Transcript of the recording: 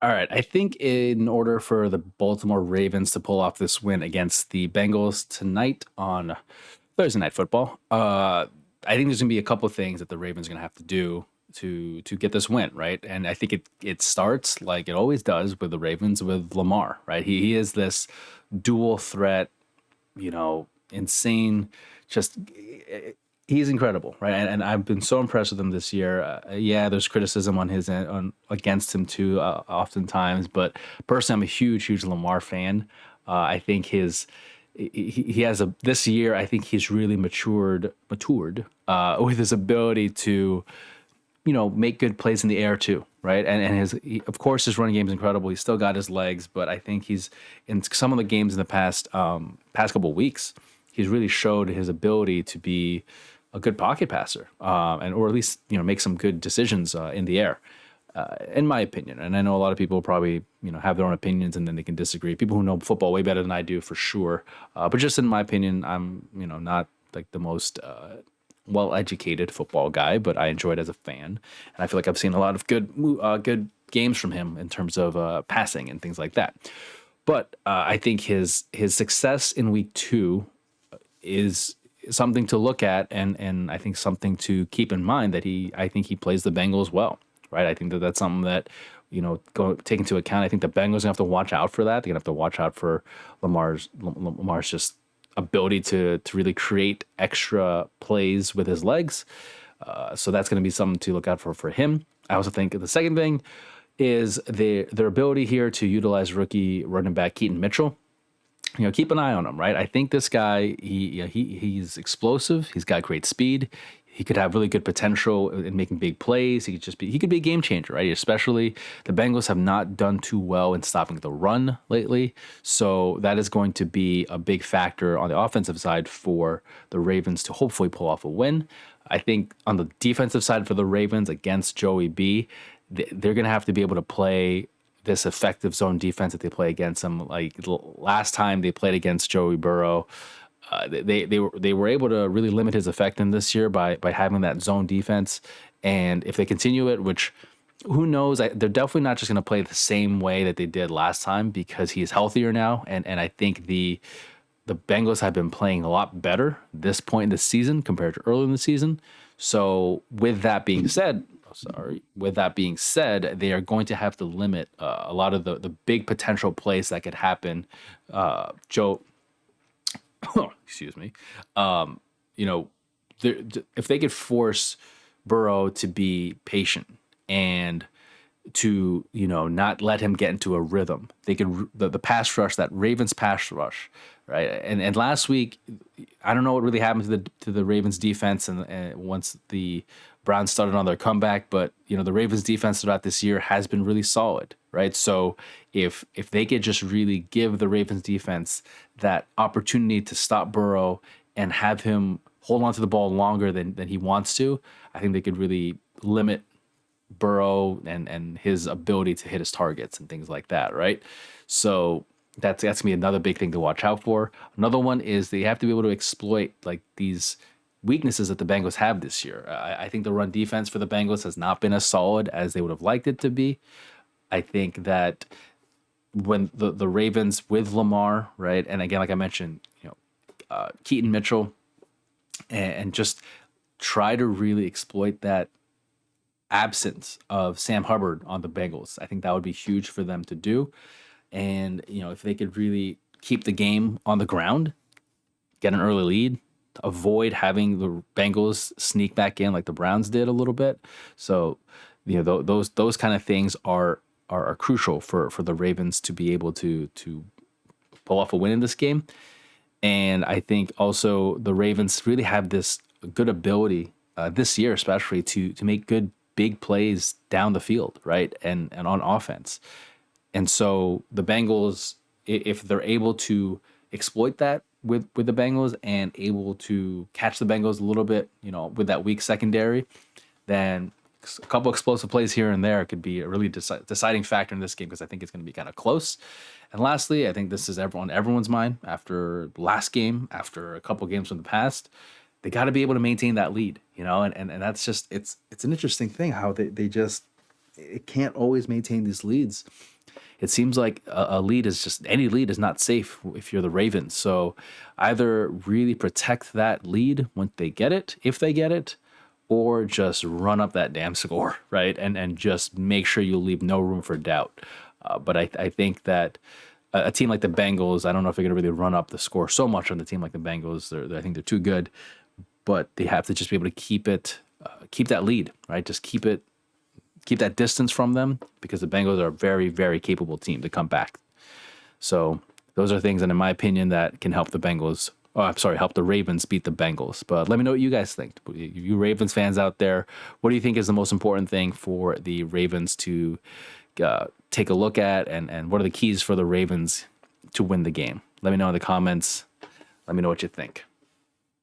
All right. I think in order for the Baltimore Ravens to pull off this win against the Bengals tonight on Thursday Night Football, I think there's gonna be a couple of things that the Ravens are gonna have to do to get this win, right? And I think it starts like it always does with the Ravens with Lamar, right? He is this dual threat, insane, just he's incredible, right? And I've been so impressed with him this year. Yeah, there's criticism on his end, on against him too, oftentimes. But personally, I'm a huge Lamar fan. I think he has a this year. I think he's really matured with his ability to make good plays in the air too, right? And of course his running game is incredible. He's still got his legs, but I think he's in some of the games in the past couple of weeks, he's really showed his ability to be a good pocket passer, and or at least make some good decisions in the air. In my opinion, and I know a lot of people probably have their own opinions and then they can disagree. People who know football way better than I do for sure, but just in my opinion, I'm not like the most well-educated football guy, but I enjoy it as a fan, and I feel like I've seen a lot of good games from him in terms of passing and things like that. But I think his success in week two is something to look at, and I think something to keep in mind that I think he plays the Bengals well, right? I think that's something that go take into account. I think the Bengals gonna have to watch out for that. They're gonna have to watch out for Lamar's just ability to really create extra plays with his legs. So that's going to be something to look out for him. I also think the second thing is their ability here to utilize rookie running back Keaton Mitchell. Keep an eye on him, right? I think this guy, he's explosive. He's got great speed. He could have really good potential in making big plays. He could be a game changer, right? Especially the Bengals have not done too well in stopping the run lately. So that is going to be a big factor on the offensive side for the Ravens to hopefully pull off a win. I think on the defensive side for the Ravens against Joey B, they're going to have to be able to play this effective zone defense that they play against them. Like last time they played against Joey Burrow, they were able to really limit his effect in this year by having that zone defense. And if they continue it, which who knows, they're definitely not just going to play the same way that they did last time because he's healthier now. And I think the Bengals have been playing a lot better this point in the season compared to earlier in the season. So with that being said, they are going to have to limit a lot of the big potential plays that could happen. Joe, excuse me. You know, if they could force Burrow to be patient and to not let him get into a rhythm, they could the pass rush, that Ravens pass rush, right? And last week, I don't know what really happened to the Ravens defense, and once the Browns started on their comeback, but the Ravens defense throughout this year has been really solid, right? So if they could just really give the Ravens defense that opportunity to stop Burrow and have him hold on to the ball longer than he wants to, I think they could really limit Burrow and his ability to hit his targets and things like that, right? So that's gonna be another big thing to watch out for. Another one is they have to be able to exploit like these weaknesses that the Bengals have this year. I think the run defense for the Bengals has not been as solid as they would have liked it to be. I think that when the Ravens with Lamar, right, and again, like I mentioned, Keaton Mitchell, and just try to really exploit that absence of Sam Hubbard on the Bengals. I think that would be huge for them to do. And, if they could really keep the game on the ground, get an early lead, avoid having the Bengals sneak back in like the Browns did a little bit. So, those kind of things are crucial for the Ravens to be able to pull off a win in this game. And I think also the Ravens really have this good ability this year, especially to make good big plays down the field, right, and on offense. And so the Bengals, if they're able to exploit that with the Bengals and able to catch the Bengals a little bit, with that weak secondary, then a couple explosive plays here and there could be a really deciding factor in this game because I think it's going to be kind of close. And lastly, I think this is everyone's mind after last game, after a couple games from the past. They got to be able to maintain that lead, and that's just it's an interesting thing how they just it can't always maintain these leads. It seems like a lead is just any lead is not safe if you're the Ravens. So either really protect that lead when they get it, if they get it, or just run up that damn score, right? And just make sure you leave no room for doubt. But I think that a team like the Bengals, I don't know if they're going to really run up the score so much on the team like the Bengals. I think they're too good, but they have to just be able to keep keep that lead, right? Just keep that distance from them because the Bengals are a very, very capable team to come back. So those are things, and in my opinion, that can help the Bengals. Oh, I'm sorry, help the Ravens beat the Bengals. But let me know what you guys think. You Ravens fans out there, what do you think is the most important thing for the Ravens to take a look at, and what are the keys for the Ravens to win the game? Let me know in the comments. Let me know what you think.